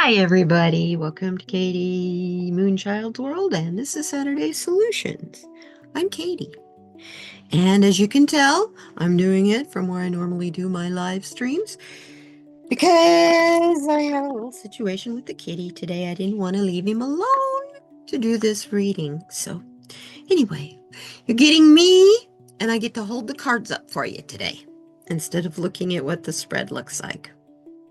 Hi, everybody. Welcome to kdmoonchild's world, and this is Saturday Solutions. I'm Katie, and as you can tell, I'm doing it from where I normally do my live streams because I had a little situation with the kitty today. I didn't want to leave him alone to do this reading. So, anyway, you're getting me, and I get to hold the cards up for you today instead of looking at what the spread looks like.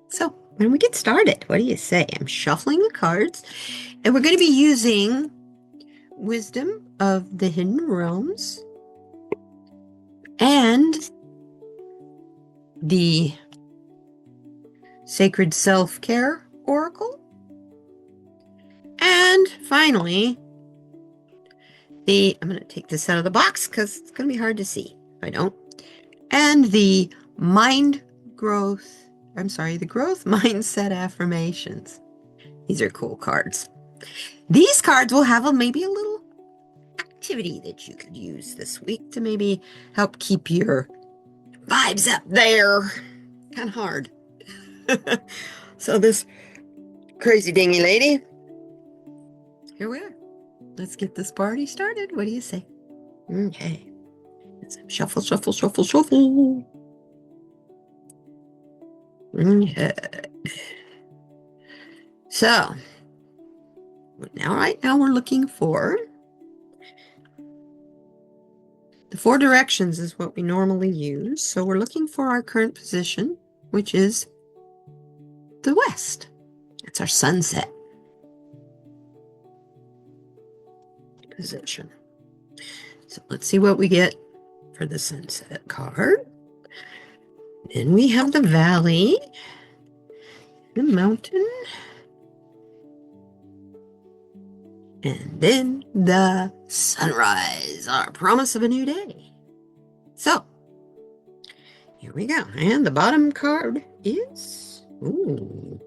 So, when we get started, what do you say? I'm shuffling the cards, and we're going to be using Wisdom of the Hidden Realms and the Sacred Self-Care Oracle. And finally, I'm going to take this out of the box because it's going to be hard to see if I don't. And the the Growth Mindset Affirmations. These are cool cards. These cards will have maybe a little activity that you could use this week to maybe help keep your vibes up there. Kind of hard. So this crazy dingy lady, here we are. Let's get this party started. What do you say? Okay. Shuffle, shuffle, shuffle, shuffle. Okay. So, right now we're looking for the 4 directions is what we normally use. So we're looking for our current position, which is the west. It's our sunset position. So let's see what we get for the sunset card. Then we have the valley, the mountain, and then the sunrise, our promise of a new day. So, here we go. And the bottom card is, ooh,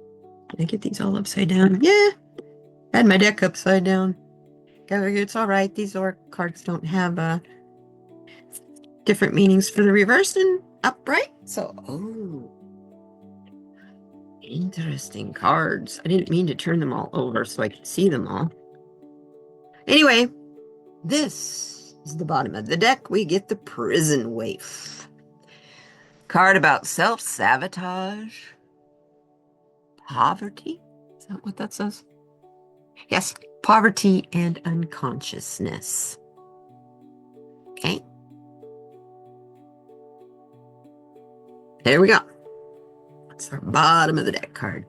did I get these all upside down? Yeah, had my deck upside down. It's all right. These oracle cards don't have different meanings for the reverse and upright. So, interesting cards. I didn't mean to turn them all over so I could see them all. Anyway, this is the bottom of the deck. We get the prison waif. Card about self-sabotage. Poverty. Is that what that says? Yes, poverty and unconsciousness. Okay. There we go. That's our bottom of the deck card.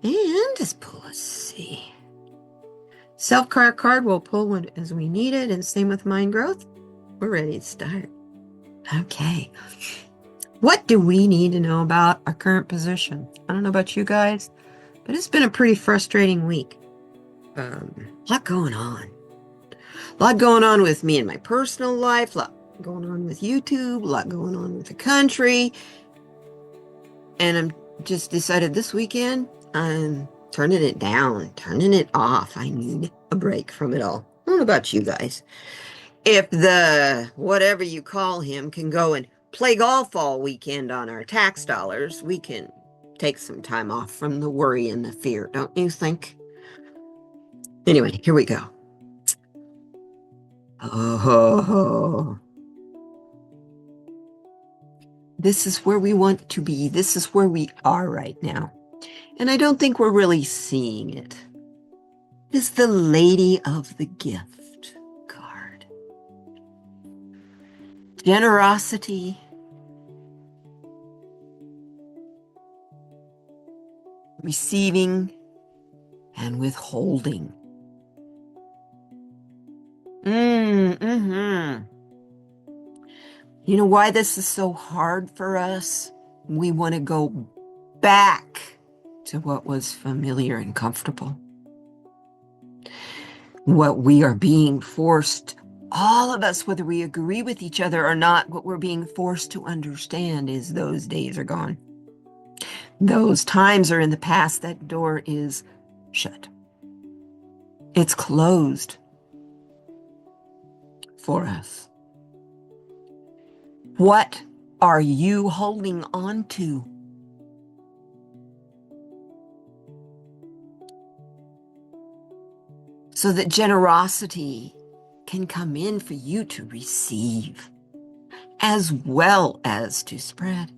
And just pull, let's see. Self-care card we'll pull when as we need it, and same with mind growth. We're ready to start. Okay. What do we need to know about our current position? I don't know about you guys, but it's been a pretty frustrating week. A lot going on. A lot going on with me in my personal life, a lot going on with YouTube, a lot going on with the country. And I'm just decided this weekend, I'm turning it down, turning it off. I need a break from it all. I don't know about you guys. If the whatever you call him can go and play golf all weekend on our tax dollars, we can take some time off from the worry and the fear, don't you think? Anyway, here we go. Oh, this is where we want to be. This is where we are right now. And I don't think we're really seeing it. It's the Lady of the Gift card. Generosity, receiving, and withholding. You know why this is so hard for us? We want to go back to what was familiar and comfortable. What we are being forced, all of us, whether we agree with each other or not, what we're being forced to understand is those days are gone. Those times are in the past. That door is shut. It's closed for us. What are you holding on to? so that generosity can come in for you to receive as well as to spread.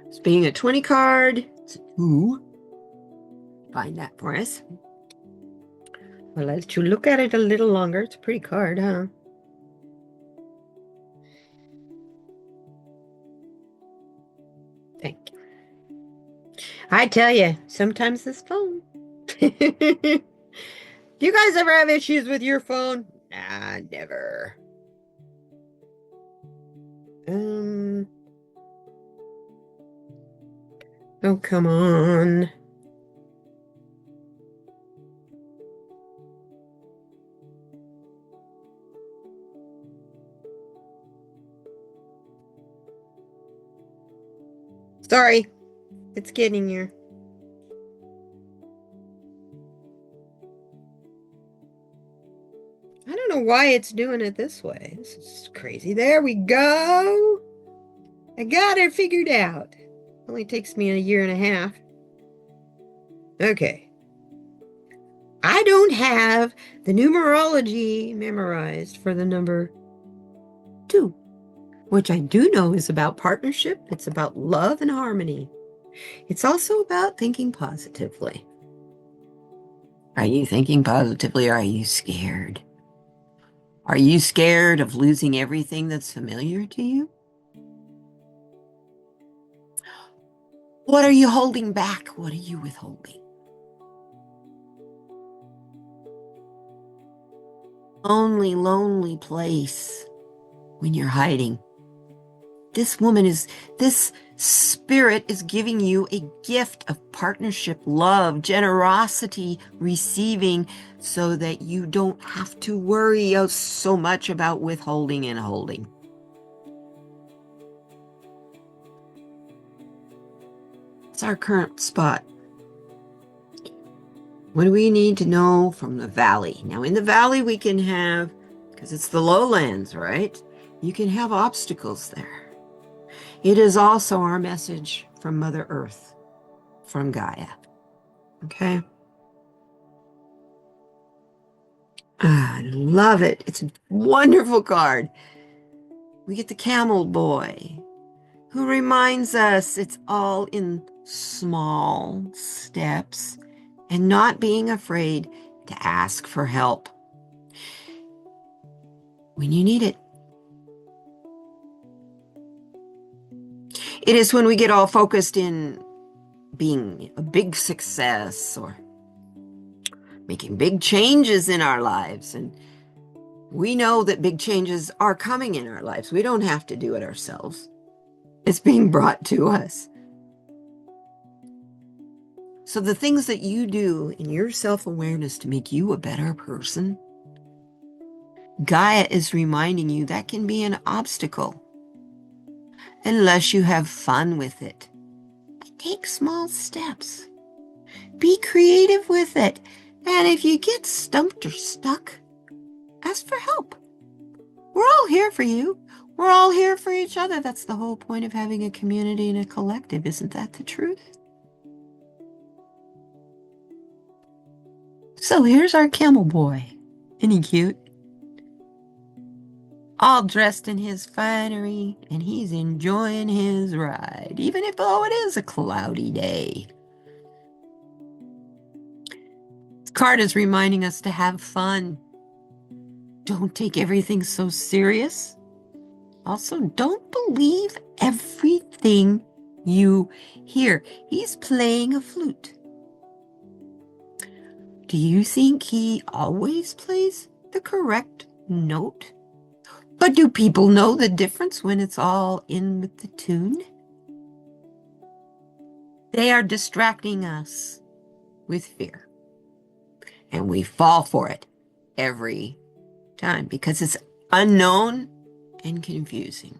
It's being a 20 card. It's ooh. Find that for us. I'll let you look at it a little longer. It's a pretty card, huh? Thank you. I tell you, sometimes this phone. Do you guys ever have issues with your phone? Nah, never. Oh, come on. Sorry, it's getting here. I don't know why it's doing it this way. This is crazy. There we go. I got it figured out. Only takes me a year and a half. Okay. I don't have the numerology memorized for the number 2, which I do know is about partnership. It's about love and harmony. It's also about thinking positively. Are you thinking positively or are you scared? Are you scared of losing everything that's familiar to you? What are you holding back? What are you withholding? Lonely place when you're hiding. This spirit is giving you a gift of partnership, love, generosity, receiving, so that you don't have to worry so much about withholding and holding. It's our current spot. What do we need to know from the valley? Now, in the valley, we can have, because it's the lowlands, right? You can have obstacles there. It is also our message from Mother Earth, from Gaia. Okay? I love it. It's a wonderful card. We get the camel boy, who reminds us it's all in small steps and not being afraid to ask for help when you need it. It is when we get all focused in being a big success or making big changes in our lives. And we know that big changes are coming in our lives. We don't have to do it ourselves. It's being brought to us. So the things that you do in your self-awareness to make you a better person, Gaia is reminding you that can be an obstacle unless you have fun with it. Take small steps. Be creative with it. And if you get stumped or stuck, ask for help. We're all here for you. We're all here for each other. That's the whole point of having a community and a collective. Isn't that the truth? So here's our camel boy. Isn't he cute? All dressed in his finery, and he's enjoying his ride, even if it is a cloudy day. This card is reminding us to have fun. Don't take everything so serious. Also, don't believe everything you hear. He's playing a flute. Do you think he always plays the correct note? But do people know the difference when it's all in with the tune? They are distracting us with fear. And we fall for it every time because it's unknown and confusing.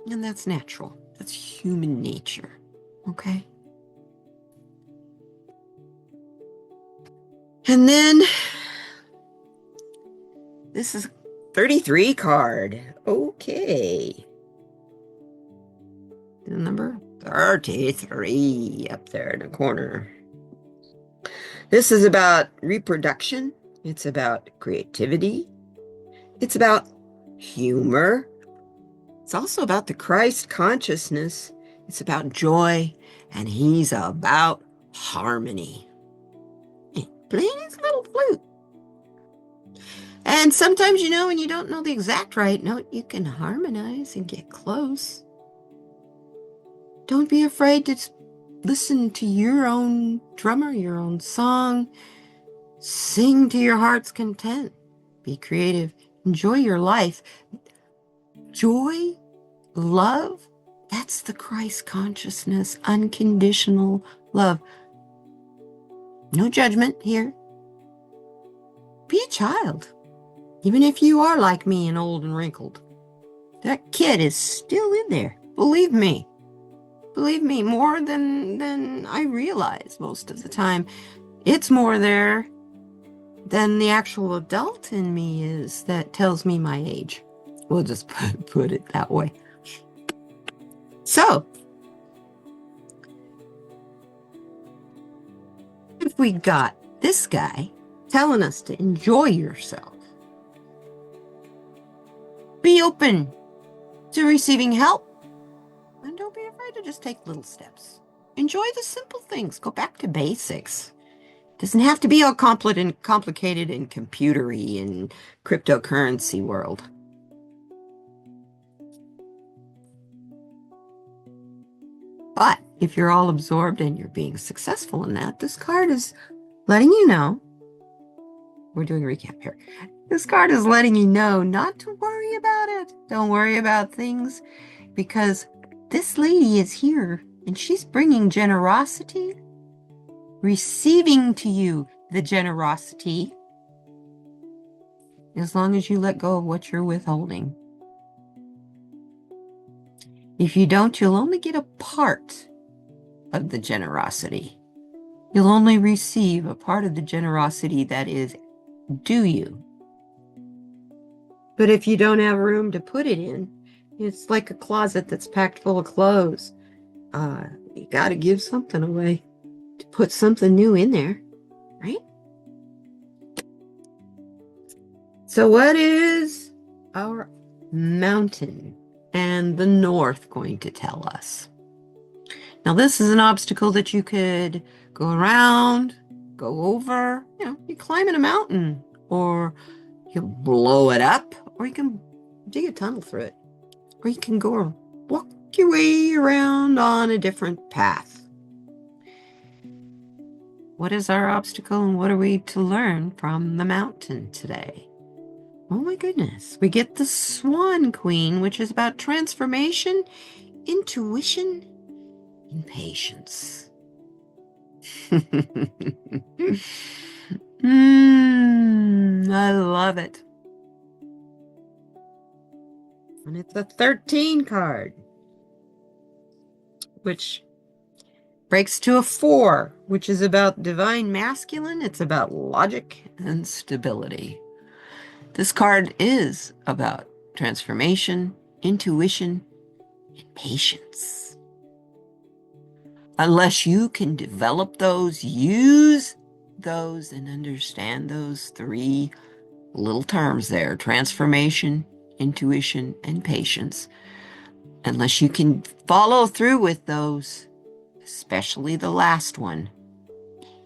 And that's natural. That's human nature. Okay? And then this is 33 card. Okay. The number 33 up there in the corner. This is about reproduction. It's about creativity. It's about humor. It's also about the Christ consciousness. It's about joy. And he's about harmony. Playing his little flute. And sometimes, you know, when you don't know the exact right note, you can harmonize and get close. Don't be afraid to listen to your own drummer, your own song. Sing to your heart's content. Be creative. Enjoy your life. Joy, love, that's the Christ consciousness, unconditional love. No judgment here. Be a child. Even if you are like me and old and wrinkled. That kid is still in there. Believe me. Believe me, more than I realize most of the time. It's more there than the actual adult in me is that tells me my age. We'll just put it that way. So, if we got this guy telling us to enjoy yourself, be open to receiving help, and don't be afraid to just take little steps. Enjoy the simple things. Go back to basics. Doesn't have to be all complicated and computery and cryptocurrency world. But if you're all absorbed and you're being successful in that, this card is letting you know. We're doing a recap here. This card is letting you know not to worry about it. Don't worry about things because this lady is here and she's bringing generosity, receiving to you the generosity as long as you let go of what you're withholding. If you don't, you'll only get a part of the generosity. You'll only receive a part of the generosity that is due you. But if you don't have room to put it in, it's like a closet that's packed full of clothes. You got to give something away to put something new in there, right? So what is our mountain and the north going to tell us? Now, this is an obstacle that you could go around, go over. You know, you climb in a mountain, or you blow it up, or you can dig a tunnel through it, or you can go walk your way around on a different path. What is our obstacle, and what are we to learn from the mountain today? Oh my goodness. We get the Swan Queen, which is about transformation, intuition, and patience. I love it. And it's a 13 card, which breaks to a 4, which is about divine masculine. It's about logic and stability. This card is about transformation, intuition, and patience. Unless you can develop those, use those, and understand those 3 little terms there, transformation, intuition, and patience. Unless you can follow through with those, especially the last one,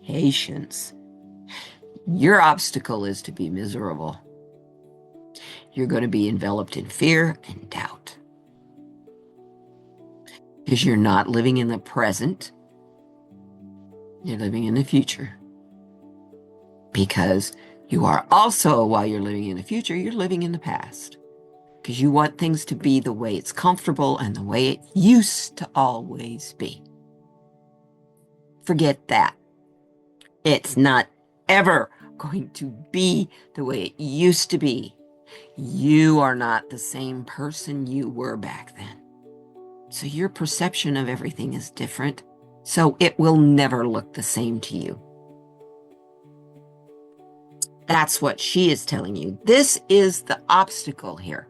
patience, your obstacle is to be miserable. You're going to be enveloped in fear and doubt. Because you're not living in the present. You're living in the future. Because you are also, while you're living in the future, you're living in the past. Because you want things to be the way it's comfortable and the way it used to always be. Forget that. It's not ever going to be the way it used to be. You are not the same person you were back then. So your perception of everything is different. So it will never look the same to you. That's what she is telling you. This is the obstacle here.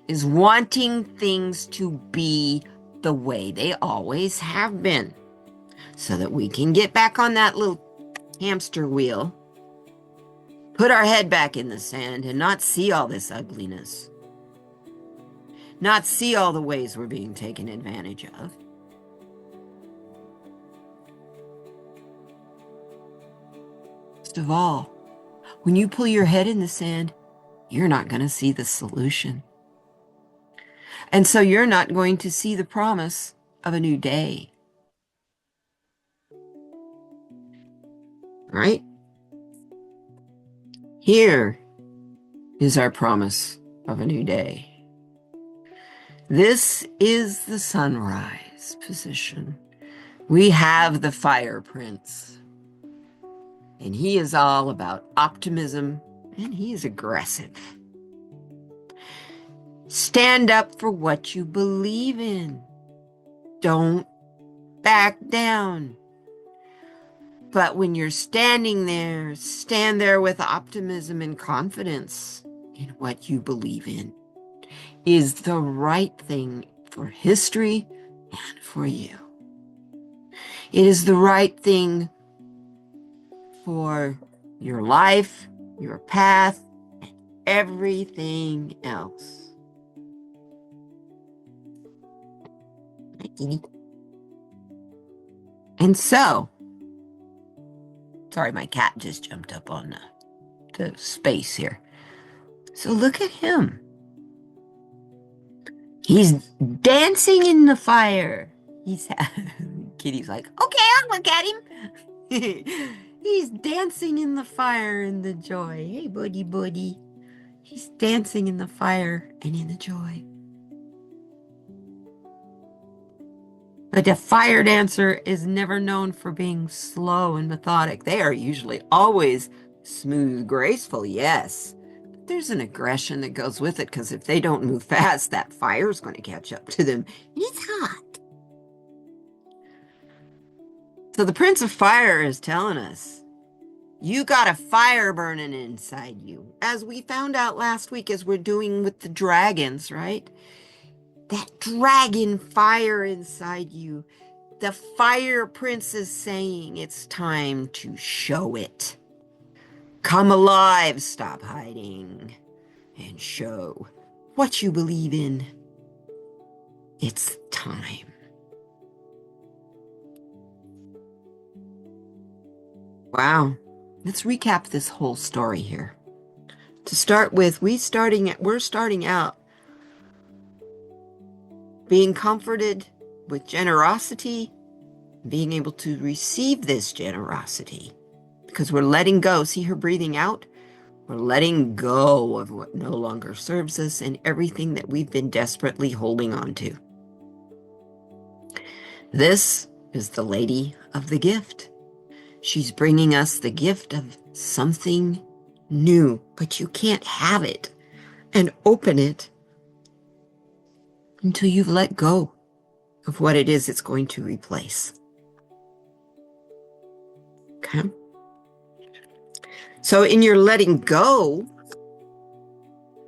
Is wanting things to be the way they always have been, so that we can get back on that little hamster wheel, put our head back in the sand, and not see all this ugliness, not see all the ways we're being taken advantage of. Most of all, when you pull your head in the sand, you're not going to see the solution. And so you're not going to see the promise of a new day. Right? Here is our promise of a new day. This is the sunrise position. We have the fire prince. And he is all about optimism, and he is aggressive. Stand up for what you believe in. Don't back down. But when you're standing there, stand there with optimism and confidence in what you believe in is the right thing for history and for you. It is the right thing for your life, your path, and everything else. And so, sorry, my cat just jumped up on the space here. So look at him. He's dancing in the fire. Kitty's like, okay, I'll look at him. He's dancing in the fire and the joy. Hey, buddy. He's dancing in the fire and in the joy. But a fire dancer is never known for being slow and methodic. They are usually always smooth, graceful, yes. But there's an aggression that goes with it, because if they don't move fast, that fire is going to catch up to them. And it's hot. So the Prince of Fire is telling us, you got a fire burning inside you. As we found out last week, as we're doing with the dragons, right? That dragon fire inside you. The fire prince is saying it's time to show it. Come alive, stop hiding, and show what you believe in. It's time. Wow. Let's recap this whole story here. To start with, we're starting out being comforted with generosity, being able to receive this generosity, because we're letting go. See her breathing out? We're letting go of what no longer serves us and everything that we've been desperately holding on to. This is the Lady of the Gift. She's bringing us the gift of something new, but you can't have it and open it until you've let go of what it is it's going to replace. Okay? So in your letting go,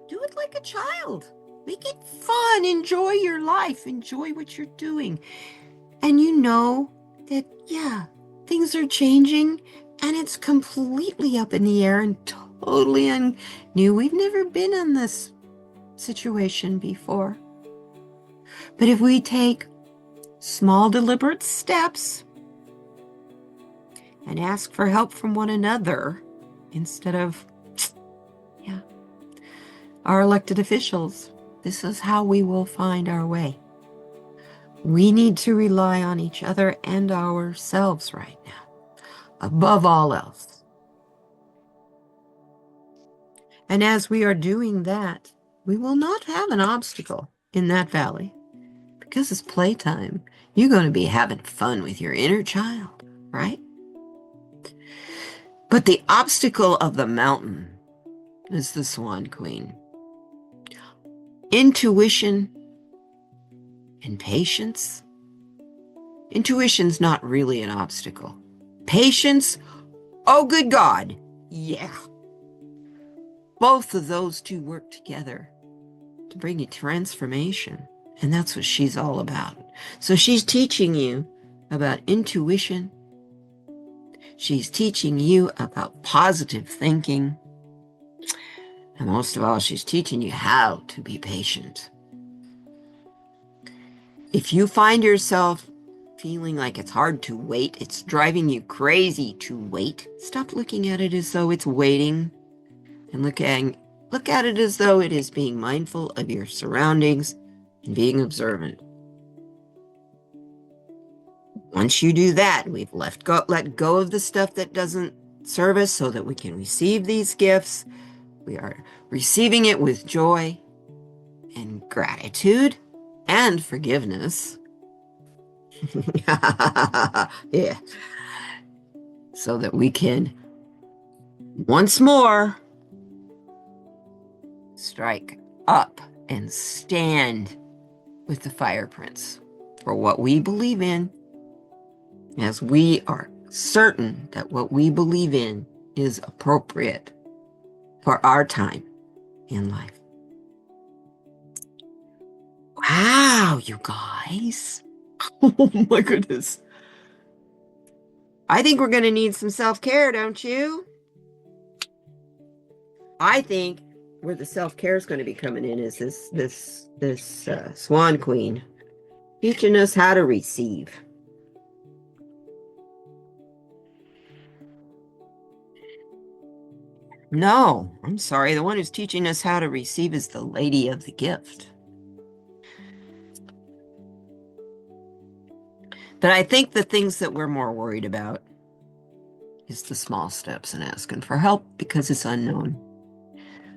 do it like a child. Make it fun. Enjoy your life. Enjoy what you're doing. And you know that, yeah, things are changing and it's completely up in the air and totally new. We've never been in this situation before. But if we take small, deliberate steps and ask for help from one another instead of, our elected officials, this is how we will find our way. We need to rely on each other and ourselves right now, above all else. And as we are doing that, we will not have an obstacle in that valley, because it's playtime. You're going to be having fun with your inner child, right? But the obstacle of the mountain is the Swan Queen. Intuition and patience. Intuition's not really an obstacle. Patience, oh good God, yeah. Both of those two work together to bring you transformation. And that's what she's all about. So she's teaching you about intuition. She's teaching you about positive thinking. And most of all, she's teaching you how to be patient. If you find yourself feeling like it's hard to wait, it's driving you crazy to wait, stop looking at it as though it's waiting and look at it as though it is being mindful of your surroundings and being observant. Once you do that, we've let go of the stuff that doesn't serve us so that we can receive these gifts. We are receiving it with joy and gratitude and forgiveness. Yeah. So that we can once more strike up and stand with the fire prince for what we believe in, as we are certain that what we believe in is appropriate for our time in life. Wow, you guys. Oh my goodness. I think we're going to need some self-care, don't you? I think where the self-care is going to be coming in is this Swan Queen teaching us how to receive. No, I'm sorry. The one who's teaching us how to receive is the Lady of the Gift. But I think the things that we're more worried about is the small steps and asking for help because it's unknown.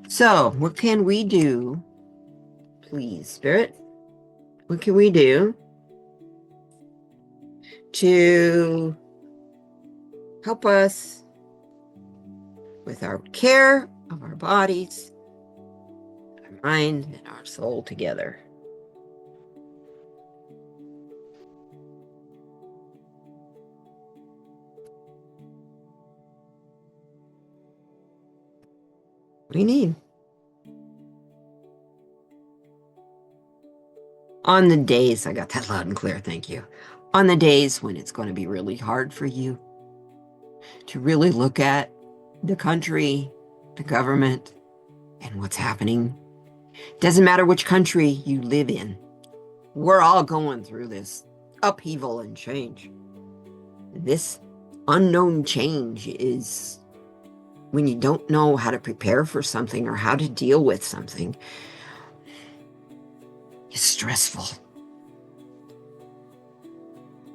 So, what can we do, please, Spirit? What can we do to help us with our care of our bodies, our mind, and our soul together? We need. On the days, I got that loud and clear, thank you. On the days when it's going to be really hard for you to really look at the country, the government, and what's happening. Doesn't matter which country you live in. We're all going through this upheaval and change. This unknown change is when you don't know how to prepare for something or how to deal with something. It's stressful.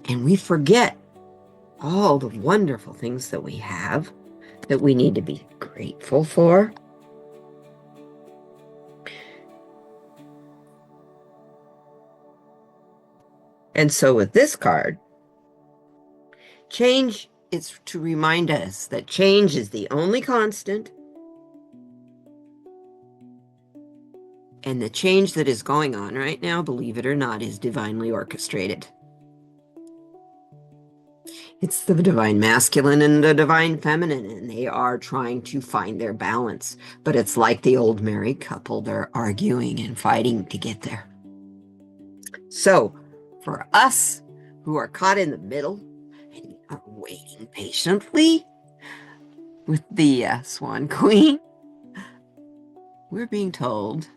And we forget all the wonderful things that we have that we need to be grateful for. And so with this card, change is to remind us that change is the only constant. And the change that is going on right now, believe it or not, is divinely orchestrated. It's the divine masculine and the divine feminine, and they are trying to find their balance. But it's like the old married couple, they're arguing and fighting to get there. So, for us who are caught in the middle and are waiting patiently with the Swan Queen, we're being told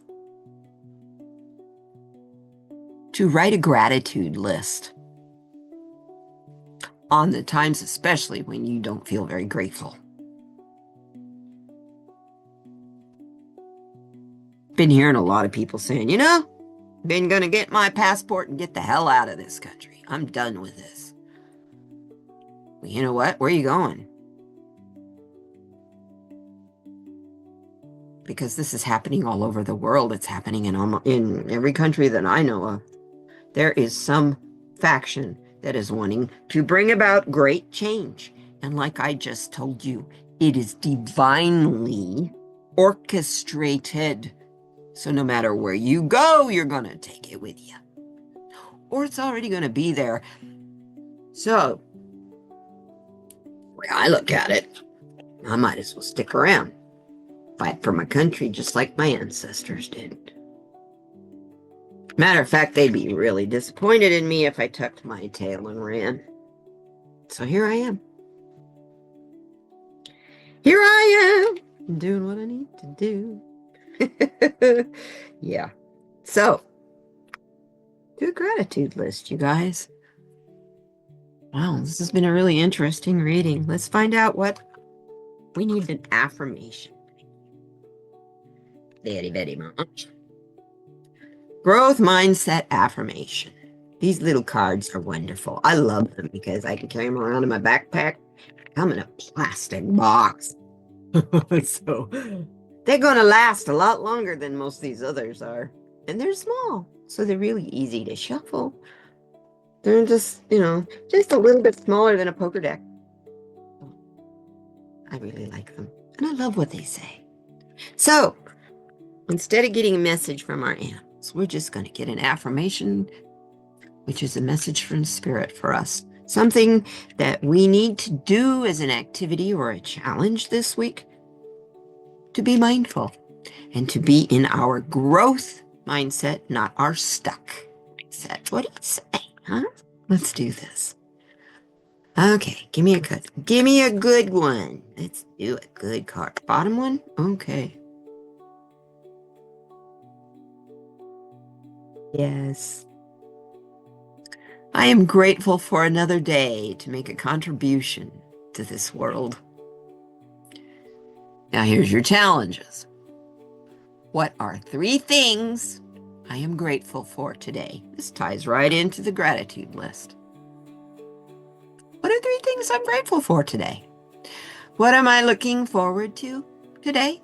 to write a gratitude list on the times, especially when you don't feel very grateful. Been hearing a lot of people saying, been gonna get my passport and get the hell out of this country. I'm done with this. Well, you know what? Where are you going? Because this is happening all over the world. It's happening in every country that I know of. There is some faction that is wanting to bring about great change. And like I just told you, it is divinely orchestrated. So no matter where you go, you're going to take it with you. Or it's already going to be there. So, when I look at it, I might as well stick around. Fight for my country just like my ancestors did. Matter of fact, they'd be really disappointed in me if I tucked my tail and ran. So here I am. Here I am, doing what I need to do. Yeah. So, do a gratitude list, you guys. Wow, this has been a really interesting reading. Let's find out what we need. An affirmation. Very, very much. Growth mindset affirmation. These little cards are wonderful. I love them because I can carry them around in my backpack. I'm in a plastic box. So they're going to last a lot longer than most of these others are. And they're small, so they're really easy to shuffle. They're just, just a little bit smaller than a poker deck. I really like them. And I love what they say. So, instead of getting a message from our animals, we're just going to get an affirmation, which is a message from spirit for us. Something that we need to do as an activity or a challenge this week to be mindful and to be in our growth mindset, not our stuck mindset. What do you say, huh? Let's do this. Okay, give me a good one. Let's do a good card. Bottom one? Okay. Yes. I am grateful for another day to make a contribution to this world. Now here's your challenges. What are 3 things I am grateful for today? This ties right into the gratitude list. What are 3 things I'm grateful for today? What am I looking forward to today?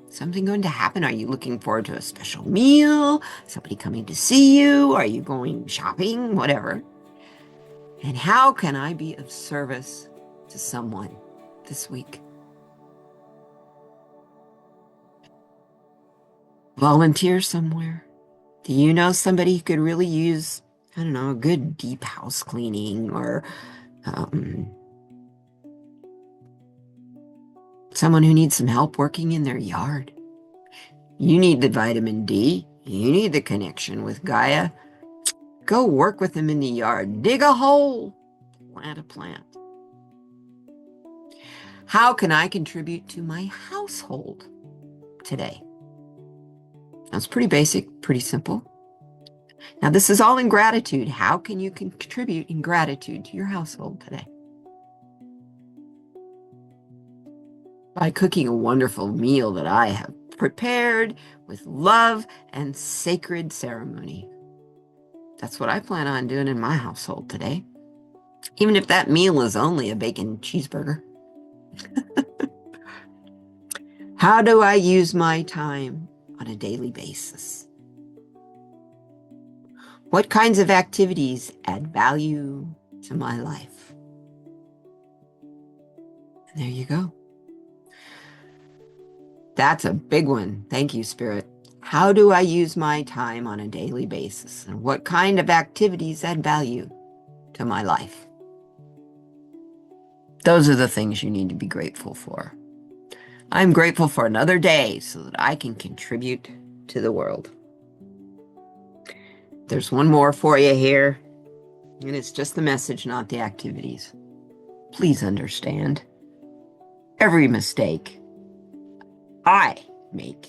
Something going to happen? Are you looking forward to a special meal? Somebody coming to see you? Are you going shopping? Whatever. And how can I be of service to someone this week? Volunteer somewhere. Do you know somebody who could really use, I don't know, a good deep house cleaning, or someone who needs some help working in their yard? You need the vitamin D. You need the connection with Gaia. Go work with them in the yard. Dig a hole. Plant a plant. How can I contribute to my household today? That's pretty basic, pretty simple. Now, this is all in gratitude. How can you contribute in gratitude to your household today? By cooking a wonderful meal that I have prepared with love and sacred ceremony. That's what I plan on doing in my household today. Even if that meal is only a bacon cheeseburger. How do I use my time on a daily basis? What kinds of activities add value to my life? And there you go. That's a big one. Thank you, Spirit. How do I use my time on a daily basis? And what kind of activities add value to my life? Those are the things you need to be grateful for. I'm grateful for another day so that I can contribute to the world. There's one more for you here, and it's just the message, not the activities. Please understand, every mistake I make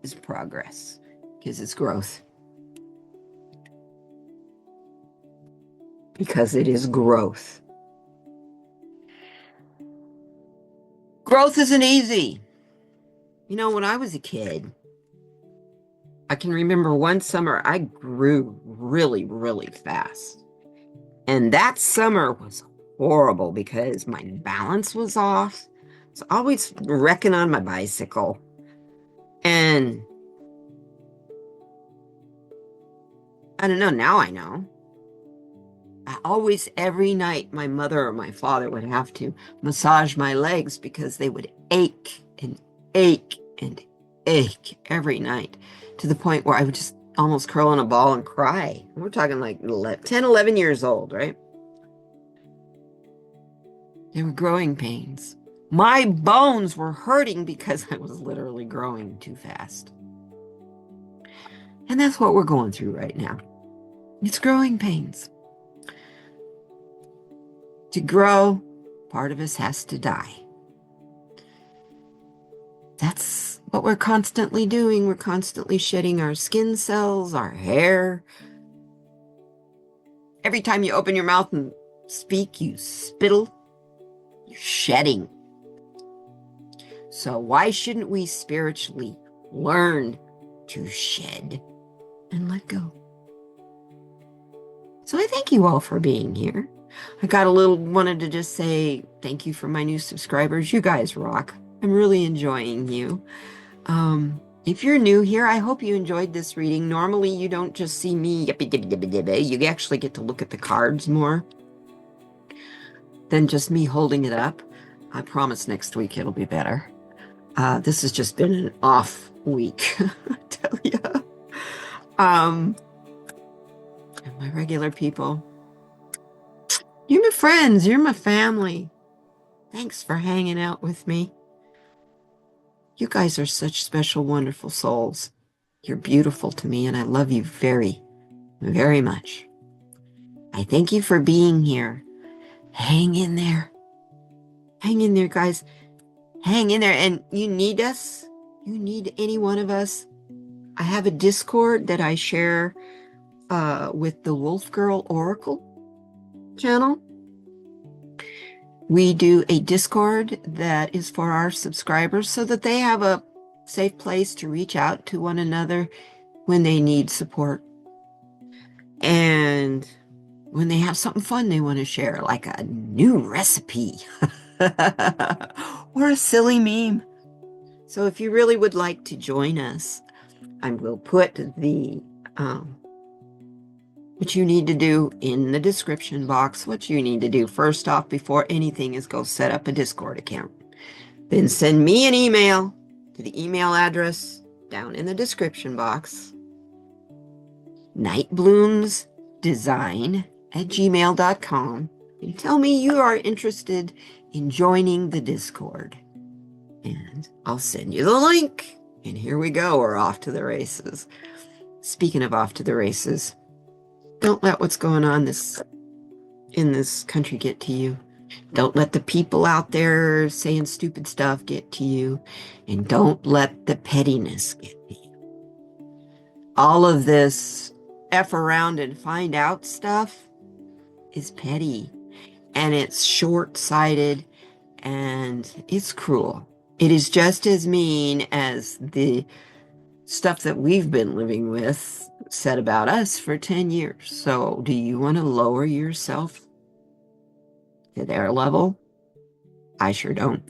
is progress, because it's growth. Because it is growth. Growth isn't easy. When I was a kid, I can remember one summer I grew really, really fast. And that summer was horrible because my balance was off. So always wrecking on my bicycle. And I don't know, now I know. Every night, my mother or my father would have to massage my legs because they would ache and ache and ache every night, to the point where I would just almost curl in a ball and cry. We're talking like 10, 11 years old, right? They were growing pains. My bones were hurting because I was literally growing too fast. And that's what we're going through right now. It's growing pains. To grow, part of us has to die. That's what we're constantly doing. We're constantly shedding our skin cells, our hair. Every time you open your mouth and speak, you spittle. You're shedding. So why shouldn't we spiritually learn to shed and let go? So I thank you all for being here. Wanted to just say thank you for my new subscribers. You guys rock. I'm really enjoying you. If you're new here, I hope you enjoyed this reading. Normally, you don't just see me you actually get to look at the cards more than just me holding it up. I promise next week it'll be better. This has just been an off week, I tell you. And my regular people, you're my friends, you're my family. Thanks for hanging out with me. You guys are such special, wonderful souls. You're beautiful to me, and I love you very, very much. I thank you for being here. Hang in there. Hang in there, guys. Hang in there. And you need us. You need any one of us. I have a Discord that I share with the Wolf Girl Oracle channel. We do a Discord that is for our subscribers so that they have a safe place to reach out to one another when they need support. And when they have something fun they want to share, like a new recipe or a silly meme. So if you really would like to join us, I will put the what you need to do in the description box. What you need to do first off before anything is go set up a Discord account. Then send me an email to the email address down in the description box. nightbloomsdesign@gmail.com, and tell me you are interested in joining the Discord. And I'll send you the link. And here we go. We're off to the races. Speaking of off to the races, don't let what's going on in this country get to you. Don't let the people out there saying stupid stuff get to you. And don't let the pettiness get to you. All of this F around and find out stuff is petty. And it's short-sighted. And it's cruel. It is just as mean as the stuff that we've been living with said about us for 10 years. So do you want to lower yourself to their level? I sure don't.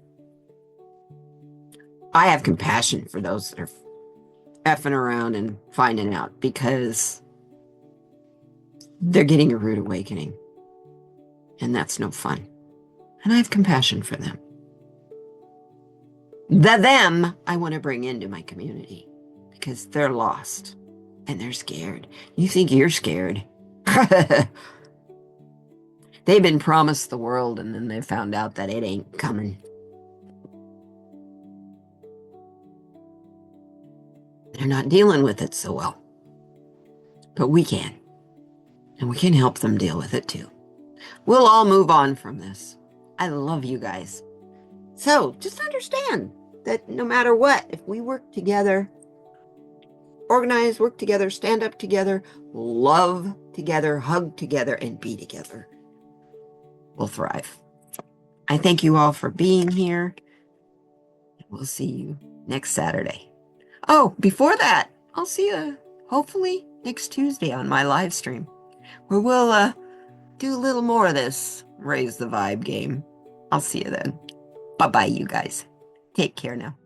I have compassion for those that are effing around and finding out because they're getting a rude awakening. And that's no fun. And I have compassion for them. Them I want to bring into my community because they're lost and they're scared. You think you're scared. They've been promised the world and then they found out that it ain't coming. They're not dealing with it so well. But we can. And we can help them deal with it too. We'll all move on from this. I love you guys. So just understand that no matter what, if we work together, organize, work together, stand up together, love together, hug together, and be together, we'll thrive. I thank you all for being here. We'll see you next Saturday. Oh, before that, I'll see you hopefully next Tuesday on my live stream, where we'll do a little more of this Raise the Vibe game. I'll see you then. Bye-bye, you guys. Take care now.